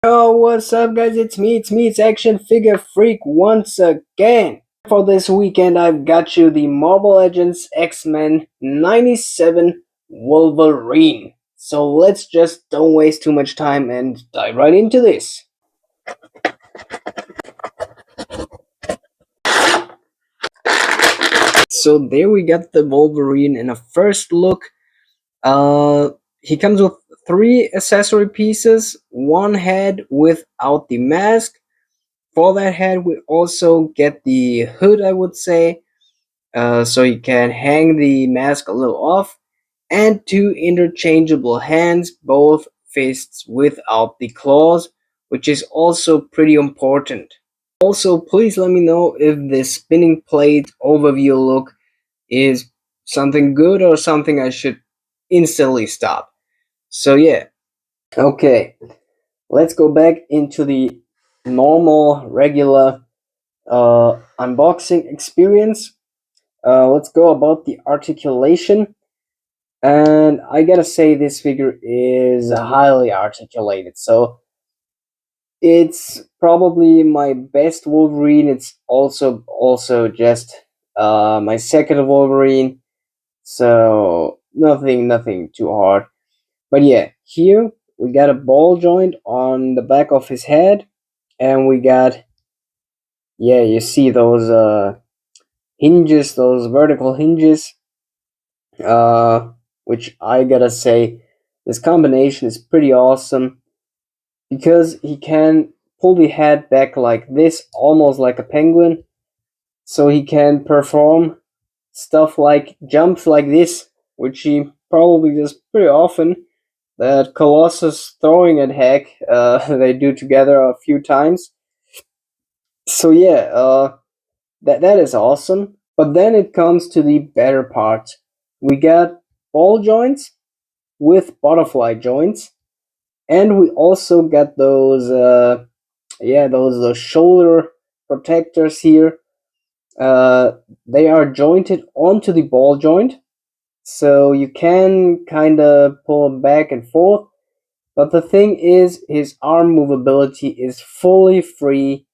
Yo, what's up, guys? It's Action Figure Freak once again. For this weekend, I've got you the Marvel Legends X-Men 97 Wolverine. So let's just don't waste too much time and dive right into this. So there we got the Wolverine in a first look. Uh, he comes with three accessory pieces, one head without the mask. For that head, we also get the hood, I would say, so you can hang the mask a little off, and two interchangeable hands, both fists without the claws, which is also pretty important. Also, please let me know if this spinning plate overview look is something good or something I should instantly stop. So yeah, okay, let's go back into the normal, regular unboxing experience. Let's go about the articulation. And I gotta say, this figure is highly articulated. So it's probably my best Wolverine. It's also just my second Wolverine. So nothing too hard. But yeah, here we got a ball joint on the back of his head, and we got, yeah, you see those hinges, those vertical hinges, uh, which I gotta say, this combination is pretty awesome because he can pull the head back like this, almost like a penguin, so he can perform stuff like jumps like this, which he probably does pretty often. That Colossus throwing attack, they do together a few times. So yeah, that is awesome. But then it comes to the better part. We got ball joints with butterfly joints, and we also got those those shoulder protectors here. They are jointed onto the ball joint, so you can kind of pull them back and forth. But the thing is, his arm movability is fully free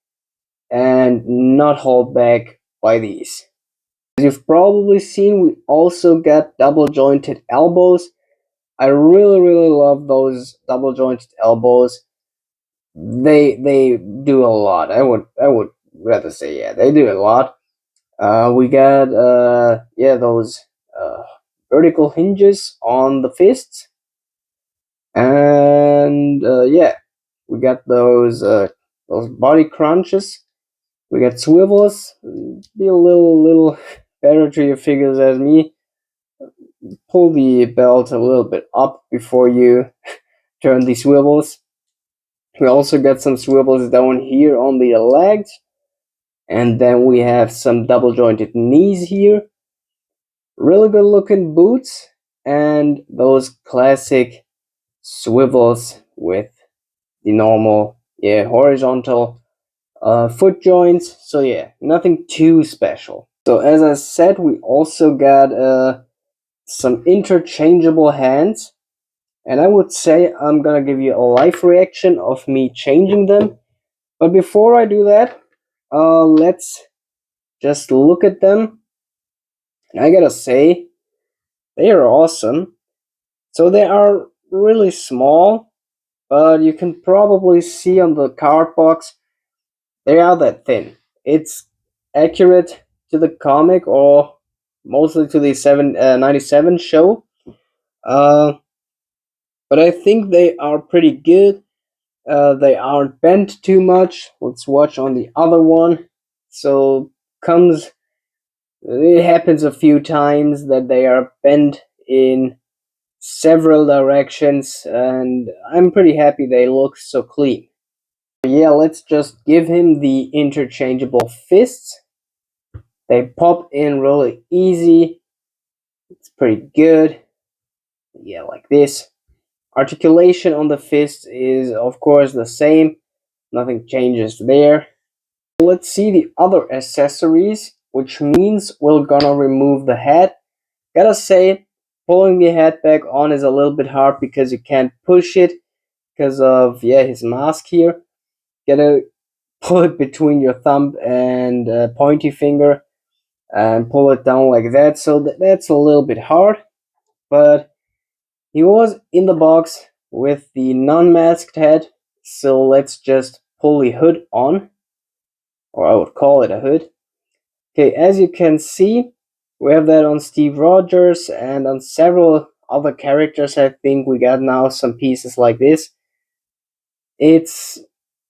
and not held back by these. As you've probably seen, we also got double jointed elbows. I really love those double jointed elbows. They do a lot. I would rather say, yeah, they do a lot. We got those uh, vertical hinges on the fists, and yeah, we got those body crunches. We got swivels. Be a little better to your figures as me. Pull the belt a little bit up before you turn the swivels. We also got some swivels down here on the legs, and then we have some double jointed knees here. Really good looking boots, and those classic swivels with the normal, yeah, horizontal foot joints. So yeah, nothing too special. So as I said, we also got some interchangeable hands, and I would say I'm gonna give you a live reaction of me changing them. But before I do that, let's just look at them. And I gotta say, they are awesome. So they are really small, but you can probably see on the card box they are that thin. It's accurate to the comic, or mostly to the 97 show. Uh, but I think they are pretty good. They aren't bent too much. Let's watch on the other one. So comes it happens a few times that they are bent in several directions, and I'm pretty happy they look so clean. Yeah, let's just give him the interchangeable fists. They pop in really easy. It's pretty good. Yeah, like this. Articulation on the fist is, of course, the same. Nothing changes there. Let's see the other accessories, which means we're gonna remove the head. Gotta say, pulling the head back on is a little bit hard because you can't push it. because of his mask here. Gotta pull it between your thumb and pointy finger and pull it down like that. So that's a little bit hard, but he was in the box with the non-masked head. So let's just pull the hood on, or I would call it a hood. Okay, as you can see, we have that on Steve Rogers and on several other characters. I think we got now some pieces like this. It's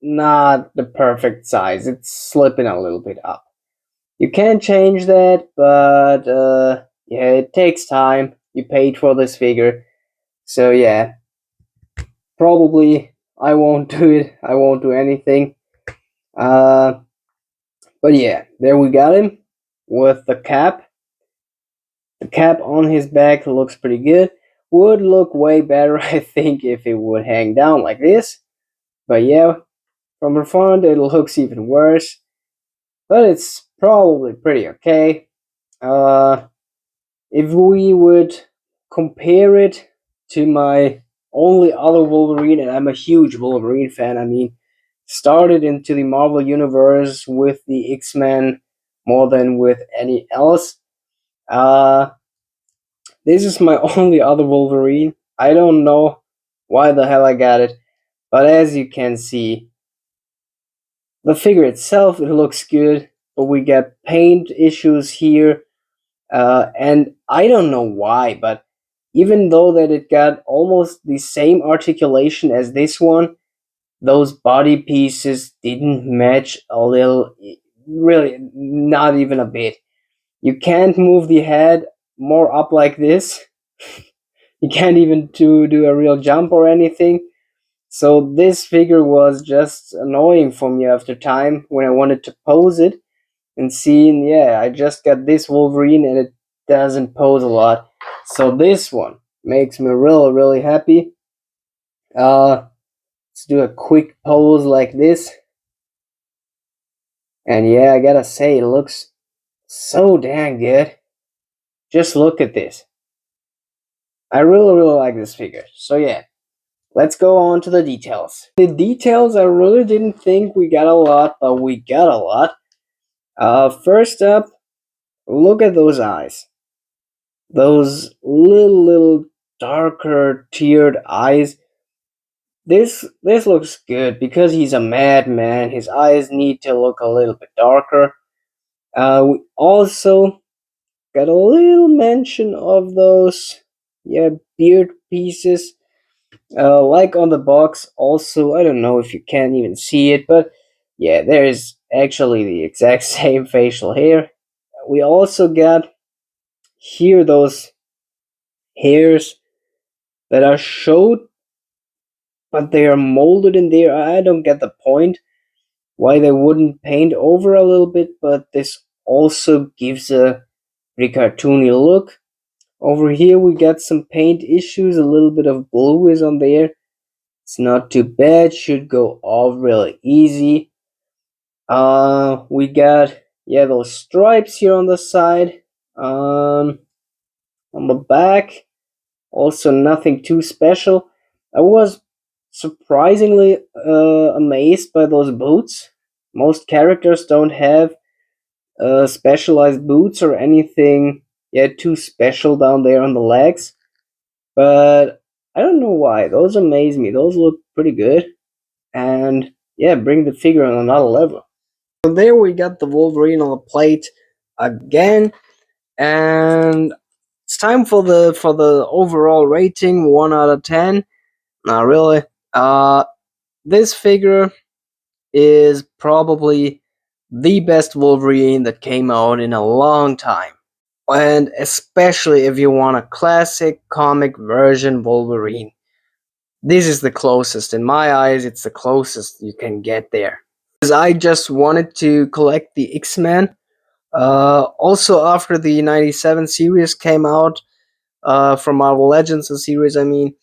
not the perfect size. It's slipping a little bit up. You can change that, but it takes time. You paid for this figure. So yeah, probably I won't do it. I won't do anything. Uh, but yeah, there we got him with the cap. The cap on his back looks pretty good. Would look way better, I think, if it would hang down like this. But yeah, from the front it looks even worse. But it's probably pretty okay. Uh, if we would compare it to my only other Wolverine, and I'm a huge Wolverine fan, I mean, started into the Marvel Universe with the X-Men more than with any else. Uh, this is my only other Wolverine. I don't know why the hell I got it, but as you can see, the figure itself, it looks good, but we got paint issues here, and I don't know why, but even though that it got almost the same articulation as this one, those body pieces didn't match a little, really, not even a bit. You can't move the head more up like this. You can't even do a real jump or anything. So this figure was just annoying for me after time when I wanted to pose it and seeing, I just got this Wolverine and it doesn't pose a lot. So this one makes me really, really happy. Let's do a quick pose like this. And I gotta say, it looks so dang good. Just look at this. I really, really like this figure. So let's go on to the details. The details, I really didn't think we got a lot, but we got a lot. First up, look at those eyes. Those little darker tiered eyes. This looks good because he's a madman. His eyes need to look a little bit darker. We also got a little mention of those beard pieces. Like on the box, also, I don't know if you can even see it, but there is actually the exact same facial hair. We also got here those hairs that are showed, but they are molded in there. I don't get the point why they wouldn't paint over a little bit, but this also gives a pretty cartoony look. Over here we got some paint issues, a little bit of blue is on there. It's not too bad, should go off really easy. We got those stripes here on the side. On the back, also nothing too special. I was surprisingly amazed by those boots. Most characters don't have specialized boots or anything too special down there on the legs, but I don't know why. Those amaze me. Those look pretty good, and bring the figure on another level. So there we got the Wolverine on the plate again, and it's time for the overall rating. 1 out of 10. Not really. This figure is probably the best Wolverine that came out in a long time. And especially if you want a classic comic version Wolverine. This is the closest. In my eyes, it's the closest you can get there. Because I just wanted to collect the X-Men. Also, after the 97 series came out, from Marvel Legends, the series, I mean,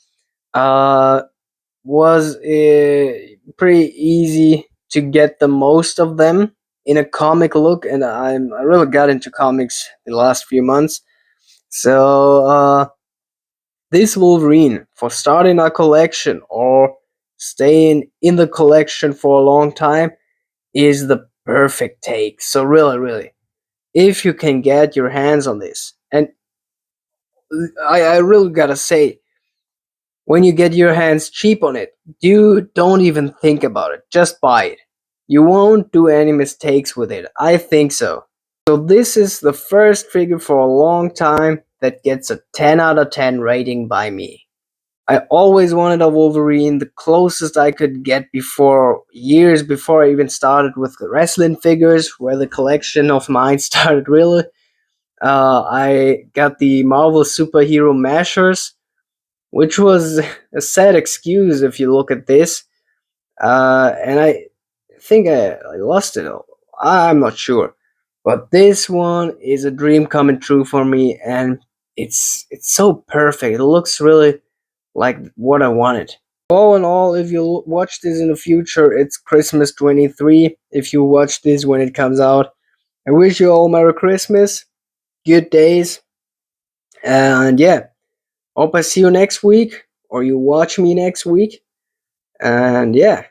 was pretty easy to get the most of them in a comic look, and I really got into comics the last few months. So this Wolverine, for starting a collection or staying in the collection for a long time is the perfect take. So really, really, if you can get your hands on this, and I really gotta say, when you get your hands cheap on it, you don't even think about it. Just buy it. You won't do any mistakes with it. I think so. So this is the first figure for a long time that gets a 10 out of 10 rating by me. I always wanted a Wolverine, the closest I could get before, years before I even started with the wrestling figures, where the collection of mine started really. I got the Marvel superhero mashers, which was a sad excuse if you look at this. And I think I lost it. I'm not sure, but this one is a dream coming true for me, and it's so perfect. It looks really like what I wanted. All in all, if you watch this in the future, it's Christmas 23. If you watch this when it comes out, I wish you all Merry Christmas, good days, and yeah, hope I see you next week, or you watch me next week. And yeah,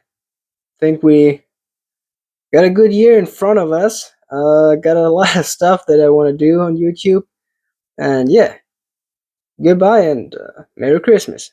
think we got a good year in front of us. Got a lot of stuff that I want to do on YouTube. And yeah, goodbye and Merry Christmas.